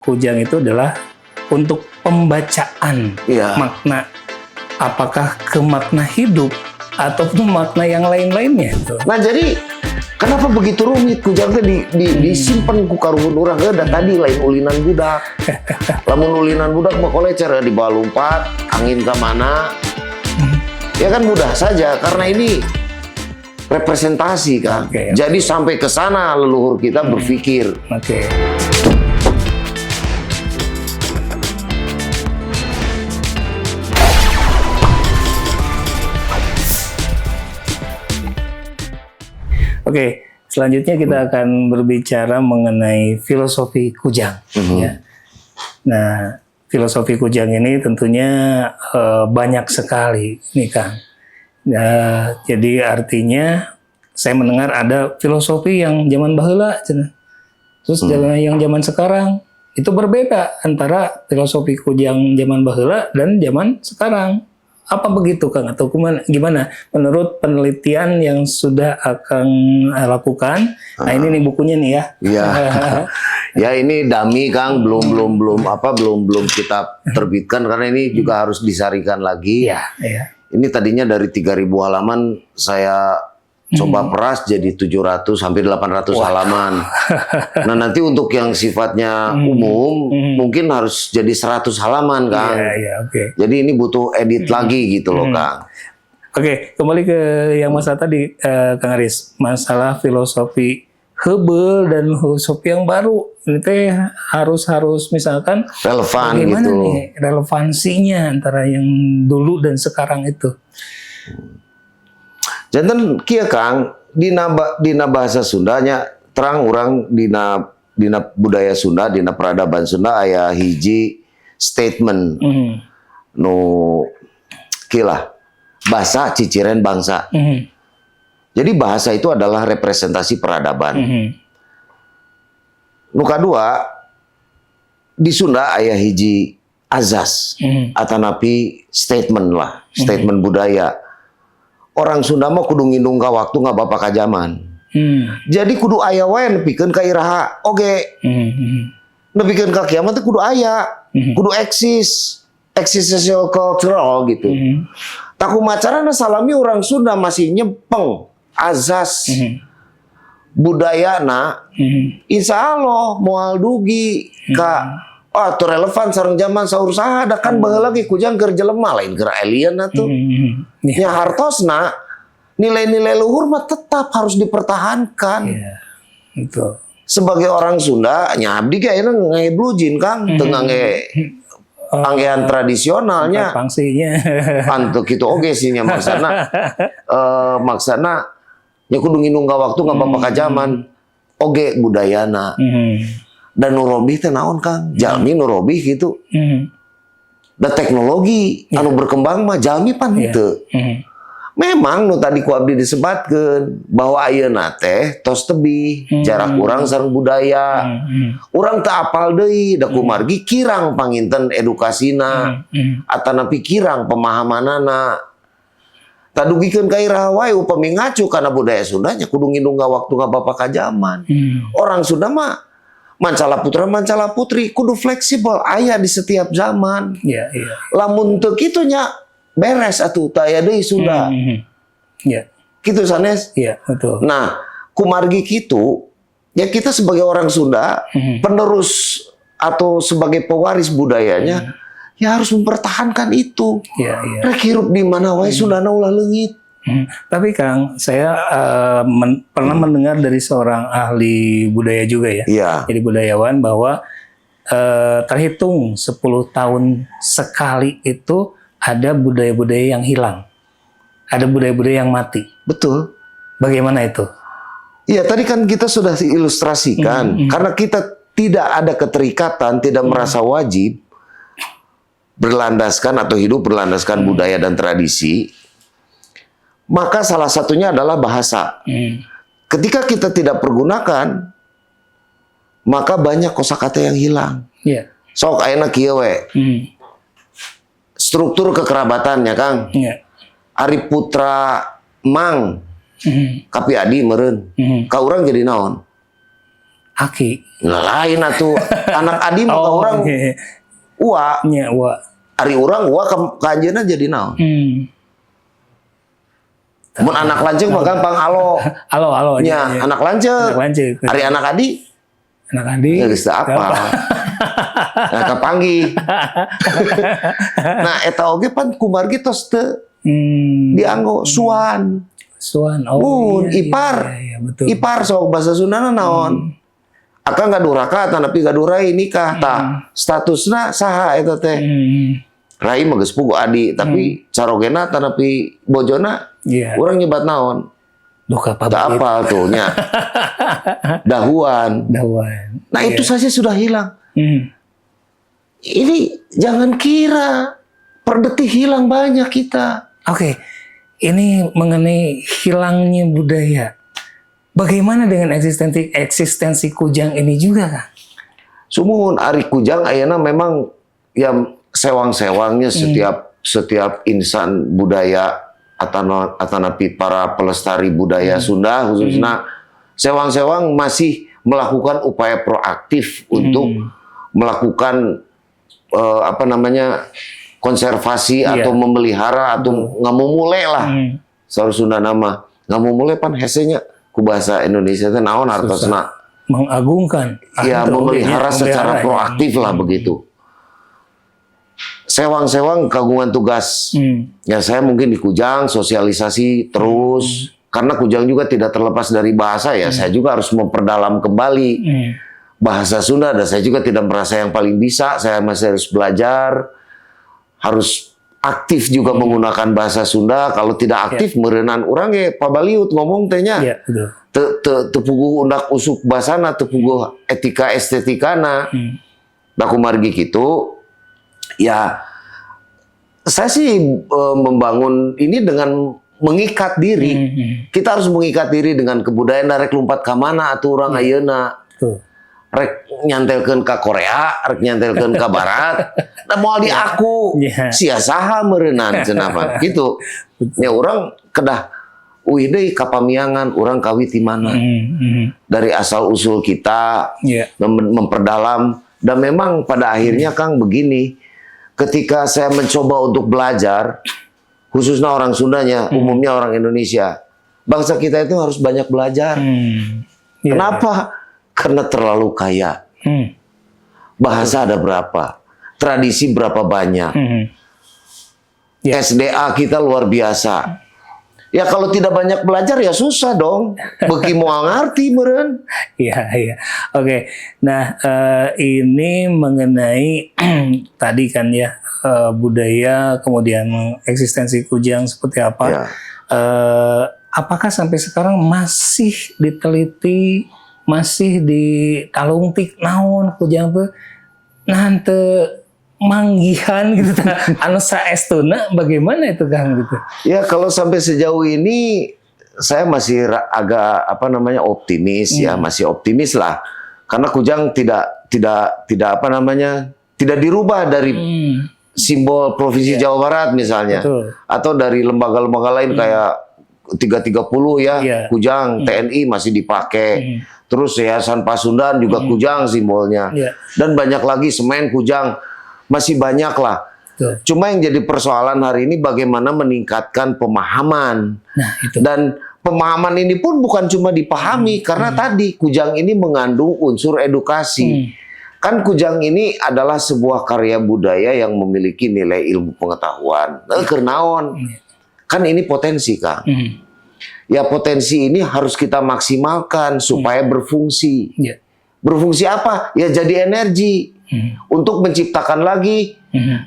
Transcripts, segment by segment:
Kujang itu adalah untuk pembacaan makna, apakah ke makna hidup ataupun makna yang lain-lainnya. Nah jadi kenapa begitu rumit kujang teh disimpan ku karuhun urang dan tadi lain ulinan budak. Lamun ulinan budak mah kolecer di bawah lompat, angin ke mana. Ya kan mudah saja karena ini representasi kan. Jadi sampai ke sana leluhur kita berpikir. Oke, selanjutnya kita akan berbicara mengenai filosofi kujang. Ya. Nah, filosofi kujang ini tentunya banyak sekali, nih Kang. Jadi artinya saya mendengar ada filosofi yang zaman baheula, terus yang zaman sekarang itu berbeda antara filosofi kujang zaman baheula dan zaman sekarang. Apa begitu Kang atau gimana menurut penelitian yang sudah akan lakukan? Nah ini nih bukunya nih ya. Iya. Ya ini dummy Kang, belum kita terbitkan karena ini juga harus disarikan lagi. Iya. Ini tadinya dari 3.000 halaman saya coba peras jadi 700 hampir 800 halaman. Nah, nanti untuk yang sifatnya umum mungkin harus jadi 100 halaman, Kang. Jadi ini butuh edit lagi gitu loh, Kang. Oke, kembali ke yang masalah tadi, Kang Aris, masalah filosofi Hegel dan filosofi yang baru. Ini teh harus misalkan relevan bagaimana gitu. Nih relevansinya antara yang dulu dan sekarang itu. Jantan kia Kang dina bahasa Sundanya terang orang dina budaya Sunda dina peradaban Sunda aya hiji statement nu kila bahasa ciciren bangsa. Jadi bahasa itu adalah representasi peradaban. Nu kadua di Sunda aya hiji azas atanapi statement lah, statement budaya. Orang Sunda mah kudu ngindung ka waktu nggak bapak ka zaman. Jadi kudu aya wae nepikeun ka iraha oge. Nepikeun ka kiamat teh kudu aya, kudu eksis social cultural gitu. Tak kumacarana salami orang Sunda masih nyempeng azas budayana. Insya Allah moal dugi ka tuh relevan sareng zaman saur saha da kan baheula ge kujang keur jelema lain keur alien atuh. Nya hartosna nilai-nilai luhur mah tetap harus dipertahankan. Itu. Sebagai orang Sunda nya abdi ge ayeuna ngaeblujin Kang teu ngangge anggean tradisionalnya. Pangsinya. Antuk kitu oge sih nya maksana nya kudu nginung ka waktu ngapa ka zaman oge budayana. Dan nurobih teh naon Kang? Jalmi nurobih gitu. Dan teknologi anu berkembang mah jalmi pan henteu. Memang nu tadi ku abdi disebatkeun bahwa ayeuna teh tos tebih jarak urang sareng budaya. Urang teu apal deui da kumargi kirang panginten edukasina atanapi kirang pemahamanana. Tadugikeun ka iraha wae upami ngacu kana budaya Sunda nya kudu ngindung waktu ngabapa ka zaman. Orang Sunda mah mancala putra mancala putri kudu fleksibel aya di setiap zaman. Lamun teu kitu nya beres atuh teu aya deui Sunda. Kitu sanes. Betul. Nah, kumargi kitu ya kita sebagai orang Sunda penerus atau sebagai pewaris budayanya ya harus mempertahankan itu. Rek hirup di mana wae Sundana ulah leungit. Tapi Kang, saya pernah mendengar dari seorang ahli budaya juga ya, jadi budayawan bahwa terhitung 10 tahun sekali itu ada budaya-budaya yang hilang, ada budaya-budaya yang mati. Betul. Bagaimana itu? Iya, tadi kan kita sudah ilustrasikan, karena kita tidak ada keterikatan, tidak merasa wajib berlandaskan atau hidup berlandaskan budaya dan tradisi. Maka salah satunya adalah bahasa. Ketika kita tidak pergunakan, maka banyak kosakata yang hilang. Sok ayeuna kieu we. Struktur kekerabatannya Kang. Ari putra Mang, kapi adi meureun. Ka urang jadi naon? Aki. Nah, lain atuh. Anak Adi mah ka urang Oke. ua. Nya wa. Ari urang ua ka anjeunna jadi naon? Mun anak lanceuk mah gampang alo. Halo. Nya, anak lanceuk. Anak lanceuk. Ari anak Adi Anak Adi. ya geus teu apa. Nah, kapanggih. Nah, eta oge pan kumargi tos teu dianggo suan. Suan. Ipar. Iya, betul. Ipar sok bahasa Sundana naon? Akang gaduraka tapi gadurai nikah tah. Statusna saha eta teh? Rai mah geus pugu adi, tapi carogena tanapi bojona Iya. urang nyebat naon? Duh kapal. Tak apa tuh nya. Dahuan. Dawan. Nah, itu saja sudah hilang. Ini jangan kira per detik hilang banyak kita. Oke. Ini mengenai hilangnya budaya. Bagaimana dengan eksistensi kujang ini juga, Kang? Sumuhun ari kujang ayeuna memang yang sewang-sewangnya setiap insan budaya atanapi para pelestari budaya Sunda khususnya sewang-sewang masih melakukan upaya proaktif untuk melakukan konservasi atau memelihara atau ngamumule lah. Saur Sunda nama ngamumule pan hesenya ku bahasa Indonesia teh naon artosna? Mengagungkan. Ya, memelihara secara proaktif lah begitu. Sewang-sewang kagungan tugas. Ya, saya mungkin di Kujang sosialisasi terus karena Kujang juga tidak terlepas dari bahasa ya. Saya juga harus memperdalam kembali bahasa Sunda dan saya juga tidak merasa yang paling bisa. Saya masih harus belajar, harus aktif juga menggunakan bahasa Sunda. Kalau tidak aktif meureunnan urang ge pabaliut ngomong teh nya. Iya, betul. Teu puguh undak usuk basana, teu puguh etika estetikana. Da kumargi kitu ya saya sih membangun ini dengan mengikat diri. Kita harus mengikat diri dengan kebudayaan rek lumpat ka mana atuh urang ayeuna. Rek nyantelkeun ka Korea, rek nyantelkeun ka barat. Da moal di aku. Sia saha meureunan cenah mah kitu. Ya urang kedah uih deui ka pamiangan urang kawit di mana. Dari asal usul kita memperdalam dan memang pada akhirnya Kang begini. Ketika saya mencoba untuk belajar, khususnya orang Sundanya, umumnya orang Indonesia, bangsa kita itu harus banyak belajar. Kenapa? Karena terlalu kaya. Bahasa ada berapa? Tradisi berapa banyak? SDA kita luar biasa. Ya kalau tidak banyak belajar ya susah dong. Beki moal ngarti meureun. Iya. Oke. Nah, ini mengenai tadi kan ya budaya kemudian eksistensi Kujang seperti apa. Ya. Apakah sampai sekarang masih diteliti, masih ditalungtik naon Kujang tuh nante manggihan gitu anu saestuna bagaimana itu Kang gitu. Ya kalau sampai sejauh ini saya masih agak optimis ya, masih optimis lah. Karena Kujang tidak dirubah dari simbol Provinsi Jawa Barat misalnya. Betul. Atau dari lembaga-lembaga lain kayak 330 ya, Kujang, TNI masih dipakai. Terus Yayasan Pasundan juga Kujang simbolnya. Dan banyak lagi Semen Kujang. Masih banyak lah. Cuma yang jadi persoalan hari ini bagaimana meningkatkan pemahaman. Nah, itu. Dan pemahaman ini pun bukan cuma dipahami karena tadi Kujang ini mengandung unsur edukasi. Kan Kujang ini adalah sebuah karya budaya yang memiliki nilai ilmu pengetahuan. Kernaon. Kan ini potensi, Kang. Ya potensi ini harus kita maksimalkan supaya berfungsi. Berfungsi apa? Ya jadi energi. Untuk menciptakan lagi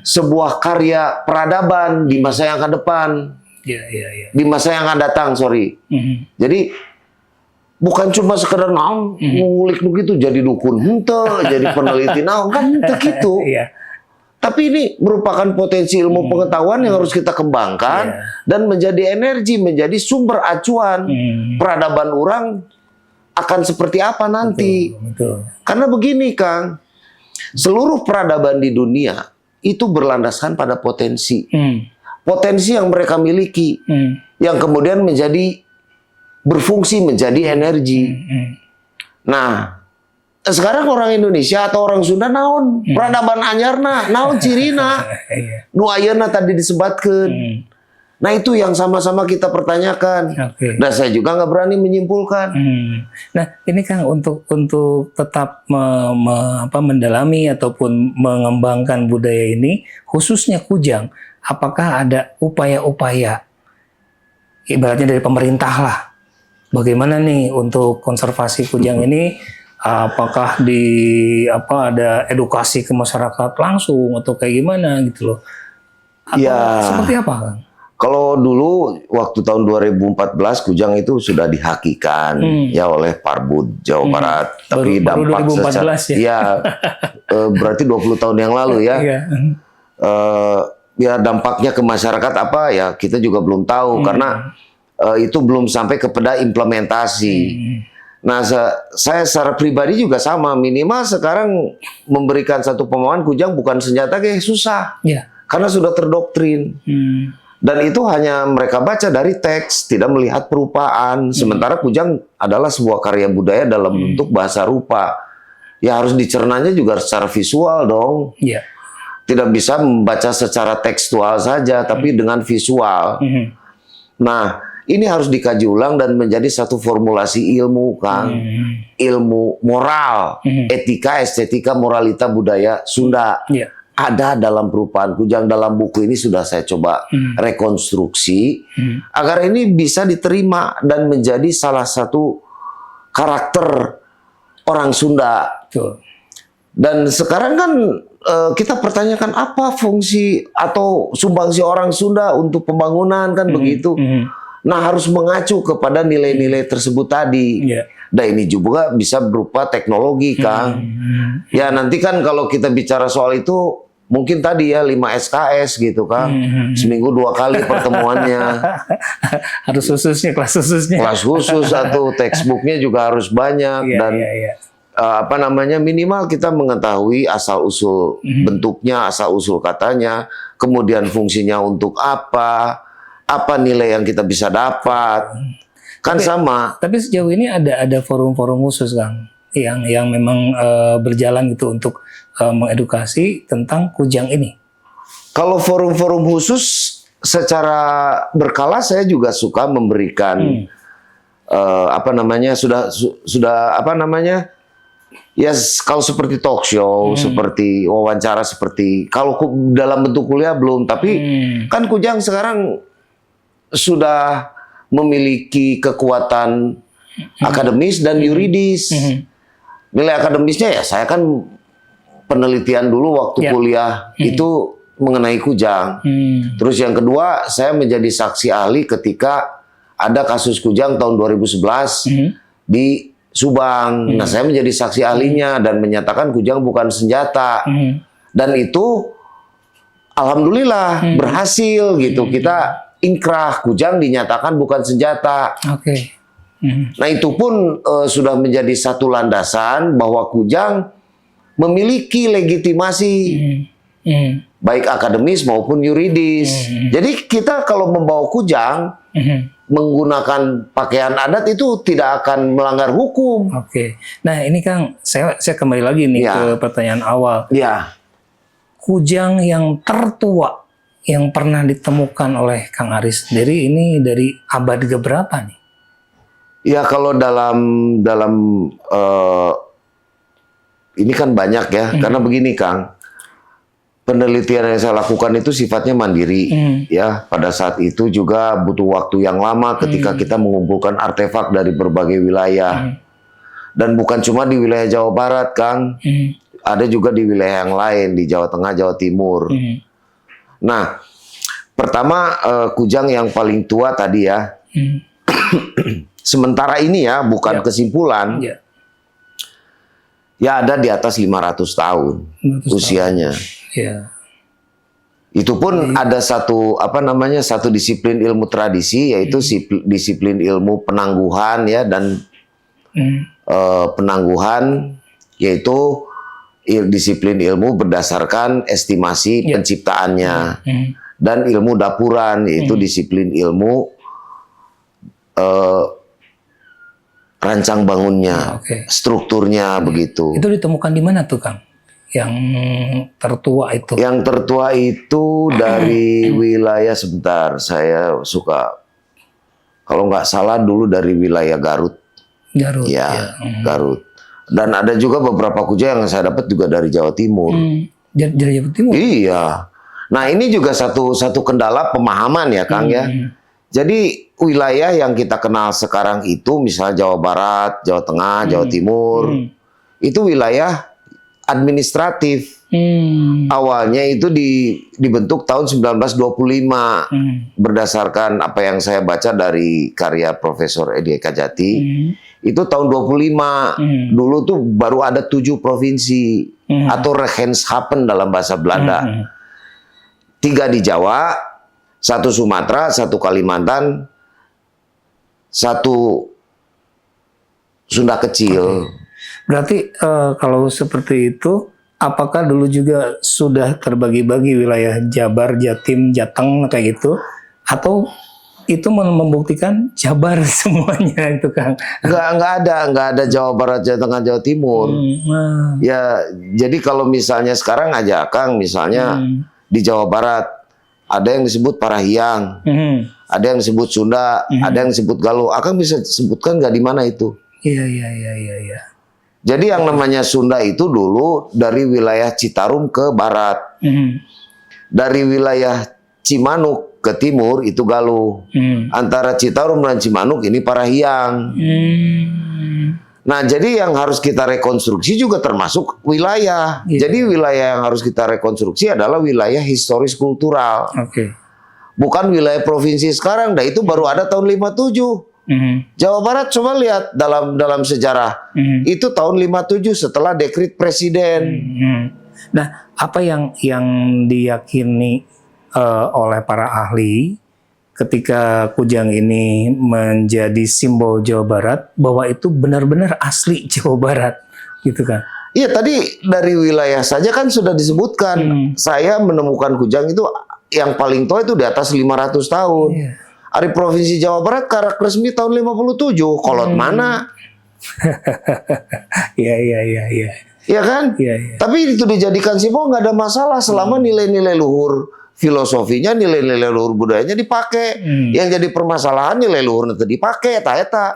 sebuah karya peradaban di masa yang akan depan. Di masa yang akan datang, Jadi bukan cuma sekedar naon ngulik begitu jadi dukun henteu, jadi peneliti naon kan henteu kitu. Tapi ini merupakan potensi ilmu pengetahuan yang harus kita kembangkan dan menjadi energi, menjadi sumber acuan peradaban orang akan seperti apa nanti. Betul. Karena begini, Kang. Seluruh peradaban di dunia itu berlandaskan pada potensi. Potensi yang mereka miliki. Yang kemudian berfungsi menjadi energi. Nah, sekarang orang Indonesia atau orang Sunda naon peradaban anyarna, naon cirina, nu ayeuna tadi disebatkeun. Nah itu yang sama-sama kita pertanyakan. Dan saya juga nggak berani menyimpulkan. Nah ini Kang untuk tetap mendalami ataupun mengembangkan budaya ini, khususnya Kujang, apakah ada upaya-upaya ibaratnya dari pemerintah lah, bagaimana nih untuk konservasi Kujang ini? Apakah ada edukasi ke masyarakat langsung atau kayak gimana gitu loh? Atau seperti apa Kang? Kalau dulu waktu tahun 2014 Kujang itu sudah dihakikan ya oleh Parbud Jawa Barat, tapi baru dampak 2014 ya. Berarti 20 tahun yang lalu ya. Ya dampaknya ke masyarakat apa ya kita juga belum tahu karena itu belum sampai kepada implementasi. Nah, saya secara pribadi juga sama, minimal sekarang memberikan satu pemahaman Kujang bukan senjata kayak susah, karena sudah terdoktrin. Dan itu hanya mereka baca dari teks, tidak melihat perupaan. Sementara Kujang adalah sebuah karya budaya dalam bentuk bahasa rupa. Ya harus dicernanya juga secara visual dong. Tidak bisa membaca secara tekstual saja, tapi dengan visual. Nah, ini harus dikaji ulang dan menjadi satu formulasi ilmu, Kang. Ilmu moral, etika, estetika, moralita budaya Sunda. Ada dalam perupaan Kujang. Dalam buku ini sudah saya coba rekonstruksi agar ini bisa diterima dan menjadi salah satu karakter orang Sunda. Dan sekarang kan kita pertanyakan apa fungsi atau sumbangsi orang Sunda untuk pembangunan kan begitu. Nah harus mengacu kepada nilai-nilai tersebut tadi. Dan ini juga bisa berupa teknologi, Kang. Ya nanti kan kalau kita bicara soal itu mungkin tadi ya 5 SKS gitu, Kang. Seminggu 2 kali pertemuannya. Harus khususnya, kelas khususnya. Kelas khusus atau textbooknya juga harus banyak dan minimal kita mengetahui asal usul bentuknya, asal usul katanya, kemudian fungsinya untuk apa nilai yang kita bisa dapat, kan sama. Tapi sejauh ini ada forum-forum khusus Kang, yang memang berjalan gitu untuk mengedukasi tentang Kujang ini. Kalau forum-forum khusus secara berkala saya juga suka memberikan kalau seperti talk show, seperti wawancara, seperti kalau dalam bentuk kuliah belum, tapi kan Kujang sekarang sudah memiliki kekuatan akademis dan yuridis. Nilai akademisnya ya saya kan penelitian dulu waktu kuliah itu mengenai Kujang. Terus yang kedua saya menjadi saksi ahli ketika ada kasus Kujang tahun 2011 di Subang. Nah saya menjadi saksi ahlinya dan menyatakan Kujang bukan senjata. Dan itu alhamdulillah berhasil gitu. Kita ingkrah, Kujang dinyatakan bukan senjata. Nah itu pun sudah menjadi satu landasan bahwa Kujang memiliki legitimasi baik akademis maupun yuridis. Jadi kita kalau membawa Kujang menggunakan pakaian adat itu tidak akan melanggar hukum. Nah ini Kang, saya kembali lagi nih ke pertanyaan awal. Kujang yang tertua yang pernah ditemukan oleh Kang Aris sendiri ini dari abad keberapa nih? Ya kalau dalam ini kan banyak ya, karena begini Kang, penelitian yang saya lakukan itu sifatnya mandiri ya. Pada saat itu juga butuh waktu yang lama ketika kita mengumpulkan artefak dari berbagai wilayah. Dan bukan cuma di wilayah Jawa Barat Kang, ada juga di wilayah yang lain, di Jawa Tengah, Jawa Timur. Nah, pertama Kujang yang paling tua tadi ya. Sementara ini ya, bukan kesimpulan. Ya ada di atas 500 tahun usianya. Itu pun ada satu satu disiplin ilmu tradisi, yaitu disiplin ilmu penangguhan ya, dan penangguhan yaitu disiplin ilmu berdasarkan estimasi penciptaannya, dan ilmu dapuran yaitu disiplin ilmu rancang bangunnya, strukturnya begitu. Itu ditemukan di mana tuh Kang? Yang tertua itu? Yang tertua itu dari wilayah, sebentar, saya suka, kalau nggak salah dulu dari wilayah Garut. Garut. Ya. Garut. Dan ada juga beberapa kujang yang saya dapat juga dari Jawa Timur. Dari Jawa Timur? Iya. Nah ini juga satu kendala pemahaman ya Kang ya. Jadi wilayah yang kita kenal sekarang itu misalnya Jawa Barat, Jawa Tengah, Jawa Timur, itu wilayah administratif. Awalnya itu dibentuk tahun 1925 berdasarkan apa yang saya baca dari karya Profesor Edi Eka Jati. Itu tahun 25. Dulu tuh baru ada 7 provinsi atau Regenschappen dalam bahasa Belanda. 3 di Jawa, 1 Sumatera, 1 Kalimantan, 1 Sunda kecil. Berarti kalau seperti itu, apakah dulu juga sudah terbagi-bagi wilayah Jabar, Jatim, Jateng kayak gitu, atau itu membuktikan Jabar semuanya itu Kang? Nggak ada Jawa Barat, Jawa Tengah, Jawa Timur. Ya, jadi kalau misalnya sekarang aja Kang, misalnya di Jawa Barat ada yang disebut Parahiang, ada yang disebut Sunda, ada yang disebut Galuh. Akang bisa sebutkan nggak di mana itu? Iya. Jadi yang namanya Sunda itu dulu dari wilayah Citarum ke barat. Dari wilayah Cimanuk ke timur itu Galuh. Antara Citarum dan Cimanuk ini Parahiang. Nah, jadi yang harus kita rekonstruksi juga termasuk wilayah. Jadi wilayah yang harus kita rekonstruksi adalah wilayah historis kultural. Bukan wilayah provinsi sekarang. Nah, itu baru ada tahun 57. Jawa Barat coba lihat dalam sejarah itu tahun 57 setelah dekret presiden. Nah, apa yang diyakini oleh para ahli ketika kujang ini menjadi simbol Jawa Barat bahwa itu benar-benar asli Jawa Barat, gitu kan? Iya, tadi dari wilayah saja kan sudah disebutkan. Saya menemukan kujang itu yang paling tua itu di atas 500 tahun. Dari Provinsi Jawa Barat karak resmi tahun 57. Kolot mana? Iya. Iya kan? Iya. Tapi itu dijadikan simbol nggak ada masalah selama nilai-nilai luhur filosofinya, nilai-nilai luhur budayanya dipakai. Yang jadi permasalahan nilai luhur itu dipakai, eta.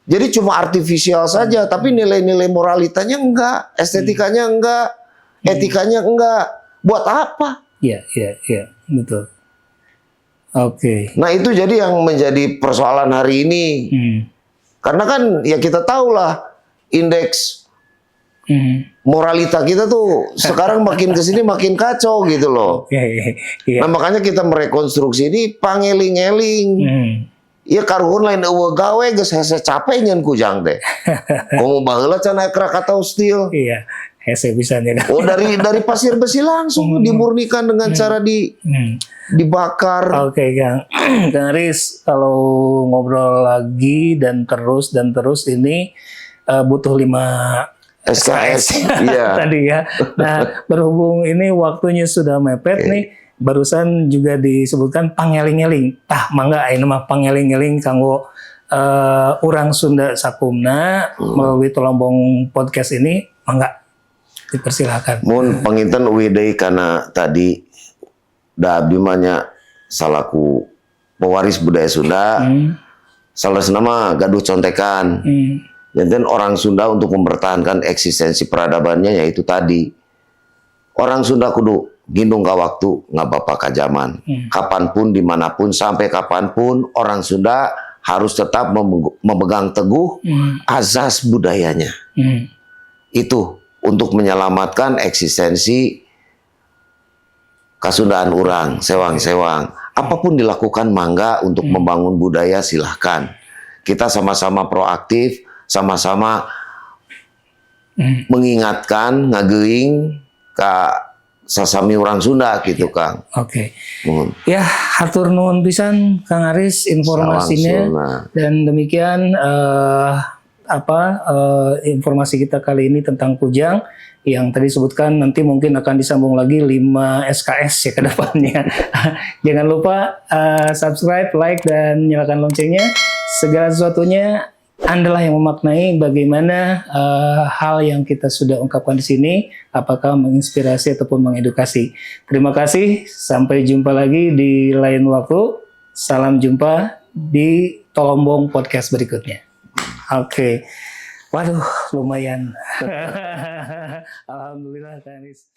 Jadi cuma artifisial saja, tapi nilai-nilai moralitanya enggak, estetikanya enggak, etikanya enggak. Buat apa? Iya, betul. Nah itu jadi yang menjadi persoalan hari ini. Karena kan ya kita tahulah indeks moralita kita tuh sekarang makin kesini makin kacau gitu loh. Nah makanya kita merekonstruksi ini pangeling-eling. Iya karuhun lain eueuh gawe geus hese capek nyeun kujang teh. Komo baheula can aya Krakatau Steel. Iya, hese pisan ya. Oh dari pasir besi langsung dimurnikan dengan cara dibakar. Oke, Kang. Kang Aris, kalau ngobrol lagi dan terus ini butuh 5 SKS Iya. tadi ya. Nah, berhubung ini waktunya sudah mepet nih, barusan juga disebutkan pangeling-eling. Mangga ini mah pangeling-eling kanggo urang Sunda sakumna melalui Tolombong Podcast ini, mangga dipersilakan. Mun panginten uwi deui kana tadi da abdi mah nya salaku pewaris budaya Sunda. Salah nama gaduh contekan. Dan orang Sunda untuk mempertahankan eksistensi peradabannya yaitu tadi. Orang Sunda kudu gindung ka waktu, nggak bapak ka zaman. Kapanpun, dimanapun, sampai kapanpun orang Sunda harus tetap memegang teguh azas budayanya. Itu untuk menyelamatkan eksistensi kasundaan orang, sewang-sewang. Apapun dilakukan mangga untuk membangun budaya silahkan. Kita sama-sama proaktif, sama-sama mengingatkan, ngageuing ka sasami orang Sunda gitu Kang. Ya, hatur nuhun pisan Kang Aris informasinya. Dan demikian informasi kita kali ini tentang kujang yang tadi sebutkan. Nanti mungkin akan disambung lagi 5 SKS ya ke depannya. Jangan lupa subscribe, like, dan nyalakan loncengnya. Segala sesuatunya Andalah yang memaknai bagaimana hal yang kita sudah ungkapkan di sini, apakah menginspirasi ataupun mengedukasi. Terima kasih, sampai jumpa lagi di lain waktu. Salam jumpa di Tolombong Podcast berikutnya. Oke. Waduh, lumayan. Alhamdulillah, Kak Anis.